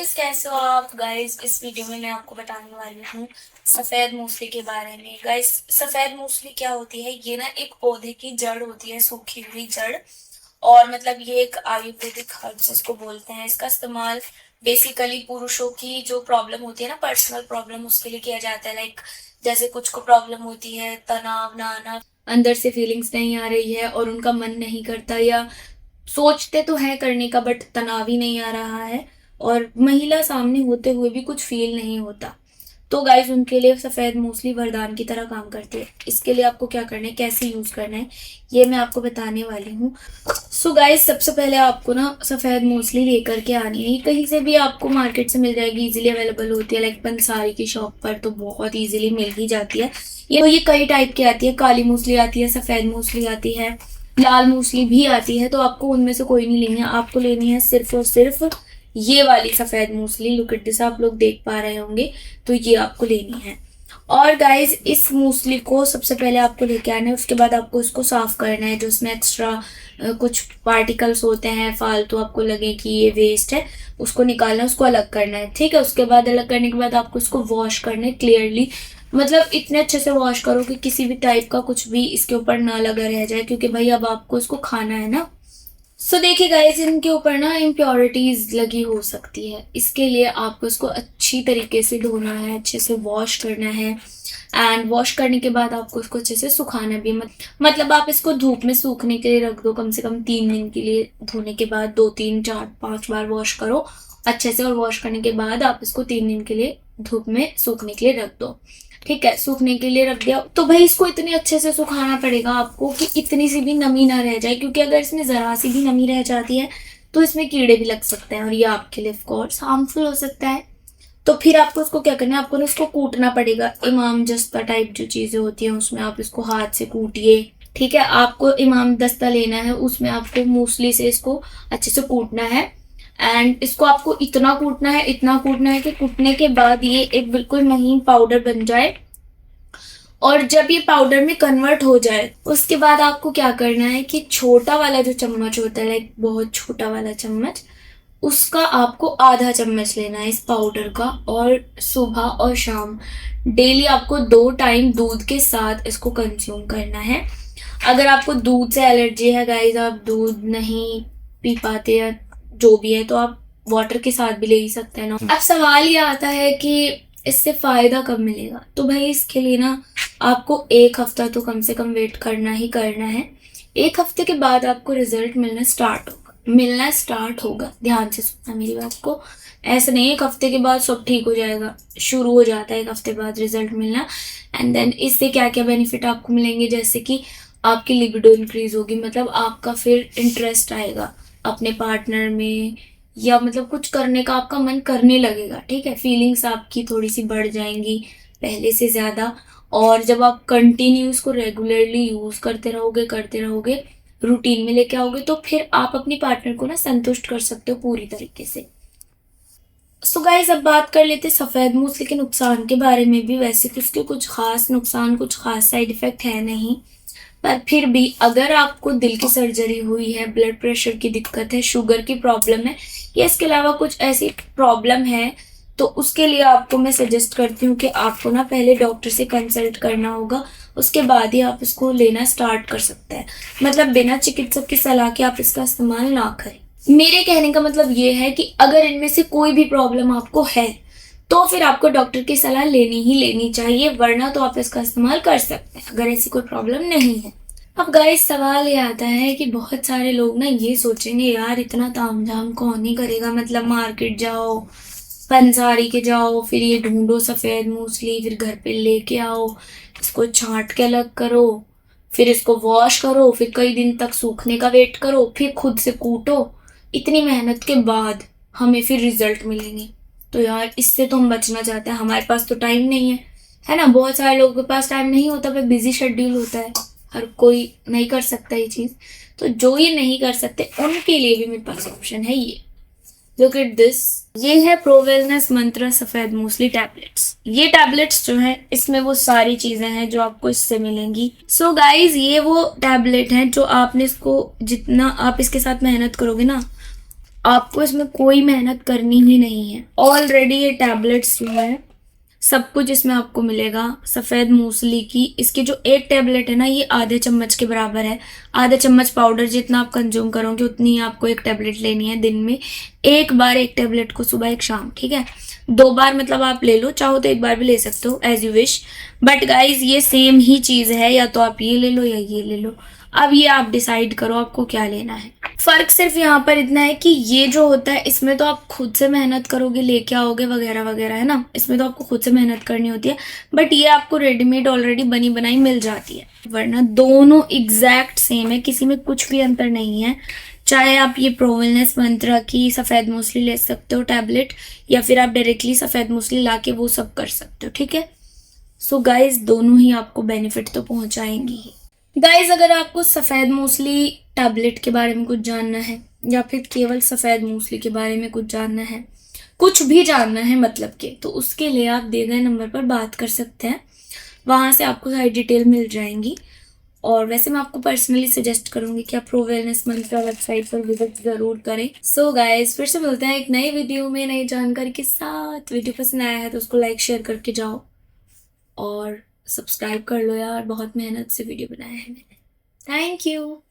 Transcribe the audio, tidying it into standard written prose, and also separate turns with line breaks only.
Guys, कैसे हो आप गाइस। इस वीडियो में मैं आपको बताने वाली हूँ सफेद मूसली के बारे में। गाइस, सफेद मूसली क्या होती है? ये ना एक पौधे की जड़ होती है, सूखी हुई जड़। और मतलब ये एक आयुर्वेदिक हर्ब जिसको बोलते हैं। इसका इस्तेमाल बेसिकली पुरुषों की जो प्रॉब्लम होती है ना, पर्सनल प्रॉब्लम, उसके लिए किया जाता है। लाइक जैसे कुछ को प्रॉब्लम होती है, तनाव ना आना, अंदर से फीलिंग्स नहीं आ रही है और उनका मन नहीं करता, या सोचते तो है करने का बट तनाव ही नहीं आ रहा है, और महिला सामने होते हुए भी कुछ फील नहीं होता, तो गाइस उनके लिए सफ़ेद मूसली वरदान की तरह काम करती है। इसके लिए आपको क्या करना है, कैसे यूज़ करना है, ये मैं आपको बताने वाली हूँ। सो गाइस, सबसे पहले आपको ना सफ़ेद मूसली लेकर के आनी है। ये कहीं से भी आपको मार्केट से मिल जाएगी, इजीली अवेलेबल होती है। लाइक पंसारी की शॉप पर तो बहुत इजीली मिल ही जाती है। ये कई टाइप की आती है, काली मूसली आती है, सफ़ेद मूसली आती है, लाल मूसली भी आती है। तो आपको उनमें से कोई नहीं लेनी है, आपको लेनी है सिर्फ और सिर्फ ये वाली सफ़ेद मूसली। लुक एट दिस, आप लोग देख पा रहे होंगे, तो ये आपको लेनी है। और गाइज, इस मूसली को सबसे पहले आपको लेके आना है। उसके बाद आपको इसको साफ करना है। जो इसमें एक्स्ट्रा कुछ पार्टिकल्स होते हैं, फालतू आपको लगे कि ये वेस्ट है, उसको निकालना है, उसको अलग करना है। ठीक है, उसके बाद अलग करने के बाद आपको इसको वॉश करना है क्लियरली। मतलब इतने अच्छे से वॉश करो कि किसी भी टाइप का कुछ भी इसके ऊपर ना लगा रह जाए, क्योंकि भाई अब आपको इसको खाना है ना। सो देखिए गाइस, इनके ऊपर ना इम्प्योरिटीज लगी हो सकती है। इसके लिए आपको इसको अच्छी तरीके से धोना है, अच्छे से वॉश करना है। एंड वॉश करने के बाद आपको इसको अच्छे से सुखाना भी मतलब आप इसको धूप में सूखने के लिए रख दो, कम से कम 3 दिन के लिए। धोने के बाद 2 3 4 5 बार वॉश करो अच्छे से, और वॉश करने के बाद आप इसको 3 दिन के लिए धूप में सूखने के लिए रख दो। ठीक है, सूखने के लिए रख दिया तो भाई इसको इतने अच्छे से सुखाना पड़ेगा आपको कि इतनी सी भी नमी ना रह जाए, क्योंकि अगर इसमें ज़रा सी भी नमी रह जाती है तो इसमें कीड़े भी लग सकते हैं, और ये आपके लिए ऑफकोर्स हार्मफुल हो सकता है। तो फिर आपको इसको क्या करना है, आपको ना इसको कूटना पड़ेगा। इमाम दस्ता टाइप जो चीज़ें होती हैं उसमें आप इसको हाथ से कूटिए। ठीक है, आपको इमाम दस्ता लेना है, उसमें आपको मूसली से इसको अच्छे से कूटना है। एंड इसको आपको इतना कूटना है, इतना कूटना है कि कूटने के बाद ये एक बिल्कुल महीन पाउडर बन जाए। और जब ये पाउडर में कन्वर्ट हो जाए, उसके बाद आपको क्या करना है कि छोटा वाला जो चम्मच होता है, लाइक बहुत छोटा वाला चम्मच, उसका आपको आधा चम्मच लेना है इस पाउडर का। और सुबह और शाम डेली आपको 2 टाइम दूध के साथ इसको कंज्यूम करना है। अगर आपको दूध से एलर्जी है गाइस, आप दूध नहीं पी पाते या जो भी है, तो आप वाटर के साथ भी ले ही सकते हैं ना। अब सवाल ये आता है कि इससे फ़ायदा कब मिलेगा। तो भाई इसके लिए ना आपको 1 हफ्ता तो कम से कम वेट करना ही करना है। 1 हफ्ते के बाद आपको रिजल्ट मिलना स्टार्ट होगा। ध्यान से सुनना मेरी बात को, ऐसा नहीं 1 हफ्ते के बाद सब ठीक हो जाएगा। शुरू हो जाता है 1 हफ्ते बाद रिजल्ट मिलना। एंड देन इससे क्या क्या बेनिफिट आपको मिलेंगे, जैसे कि आपकी लिबिडो इंक्रीज होगी, मतलब आपका फिर इंटरेस्ट आएगा अपने पार्टनर में, या मतलब कुछ करने का आपका मन करने लगेगा। ठीक है, फीलिंग्स आपकी थोड़ी सी बढ़ जाएंगी पहले से ज़्यादा। और जब आप कंटिन्यू इसको रेगुलरली यूज़ करते रहोगे, रूटीन में लेके आओगे, तो फिर आप अपनी पार्टनर को ना संतुष्ट कर सकते हो पूरी तरीके से। सो गाइस, अब बात कर लेते हैं सफ़ेद मूसली के नुकसान के बारे में भी। वैसे तो इसके कुछ खास नुकसान, कुछ खास साइड इफ़ेक्ट है नहीं, पर फिर भी अगर आपको दिल की सर्जरी हुई है, ब्लड प्रेशर की दिक्कत है, शुगर की प्रॉब्लम है, या इसके अलावा कुछ ऐसी प्रॉब्लम है, तो उसके लिए आपको मैं सजेस्ट करती हूँ कि आपको ना पहले डॉक्टर से कंसल्ट करना होगा। उसके बाद ही आप इसको लेना स्टार्ट कर सकते हैं। मतलब बिना चिकित्सक की सलाह के आप इसका इस्तेमाल ना करें। मेरे कहने का मतलब ये है कि अगर इनमें से कोई भी प्रॉब्लम आपको है, तो फिर आपको डॉक्टर की सलाह लेनी ही लेनी चाहिए, वरना तो आप इसका इस्तेमाल कर सकते हैं अगर ऐसी कोई प्रॉब्लम नहीं है। अब गाइस, सवाल ये आता है कि बहुत सारे लोग ना ये सोचेंगे, यार इतना तामझाम कौन ही करेगा। मतलब मार्केट जाओ, पंसारी के जाओ, फिर ये ढूंढो सफ़ेद मूसली, फिर घर पे लेके आओ, इसको छांट के अलग करो, फिर इसको वॉश करो, फिर कई दिन तक सूखने का वेट करो, फिर खुद से कूटो। इतनी मेहनत के बाद हमें फिर रिजल्ट मिलेंगे, तो यार इससे तो हम बचना चाहते हैं। हमारे पास तो टाइम नहीं है ना। बहुत सारे लोगों के पास टाइम नहीं होता, फिर बिजी शेड्यूल होता है, हर कोई नहीं कर सकता ये चीज़। तो जो ये नहीं कर सकते उनके लिए भी मेरे पास ऑप्शन है। ये लुक एट दिस, ये है प्रो वेलनेस मंत्रा सफ़ेद मूसली टैबलेट्स। ये टैबलेट्स जो हैं, इसमें वो सारी चीज़ें हैं जो आपको इससे मिलेंगी। सो गाइज, ये वो टैबलेट हैं जो आपने इसको, जितना आप इसके साथ मेहनत करोगे ना, आपको इसमें कोई मेहनत करनी ही नहीं है। ऑलरेडी ये टैबलेट्स जो है सब कुछ इसमें आपको मिलेगा। सफ़ेद मूसली की इसकी जो एक टैबलेट है ना, ये आधे चम्मच के बराबर है। आधे चम्मच पाउडर जितना आप कंज्यूम करोगे उतनी ही आपको एक टैबलेट लेनी है दिन में। एक बार एक टैबलेट को सुबह एक शाम, ठीक है। 2 बार मतलब आप ले लो, चाहो तो 1 बार भी ले सकते हो, as you wish. But guys ये सेम ही चीज़ है, या तो आप ये ले लो या ये ले लो। अब ये आप डिसाइड करो आपको क्या लेना है। फ़र्क सिर्फ यहाँ पर इतना है कि ये जो होता है इसमें तो आप खुद से मेहनत करोगे, लेके आओगे वगैरह वगैरह, है ना। इसमें तो आपको खुद से मेहनत करनी होती है। बट ये आपको रेडीमेड ऑलरेडी बनी बनाई मिल जाती है। वरना दोनों एग्जैक्ट सेम है, किसी में कुछ भी अंतर नहीं है। चाहे आप ये प्रो वेलनेस मंत्रा की सफ़ेद मूसली ले सकते हो टैबलेट, या फिर आप डायरेक्टली सफ़ेद मूसली ला के वो सब कर सकते हो, ठीक है। सो गाइज दोनों ही आपको बेनिफिट तो पहुंचाएंगी ही। गाइज अगर आपको सफ़ेद मूसली टैबलेट के बारे में कुछ जानना है, या फिर केवल सफ़ेद मूसली के बारे में कुछ जानना है, कुछ भी जानना है मतलब के, तो उसके लिए आप दिए गए नंबर पर बात कर सकते हैं। वहाँ से आपको सारी डिटेल मिल जाएंगी। और वैसे मैं आपको पर्सनली सजेस्ट करूँगी कि आप प्रो वेलनेस मंत्रा वेबसाइट पर विजिट ज़रूर करें। सो गाइज फिर से मिलते हैं एक नई वीडियो में नई जानकारी के साथ। वीडियो पसंद आया है तो उसको लाइक शेयर करके जाओ, और सब्सक्राइब कर लो यार, बहुत मेहनत से वीडियो बनाया है मैंने। Thank you.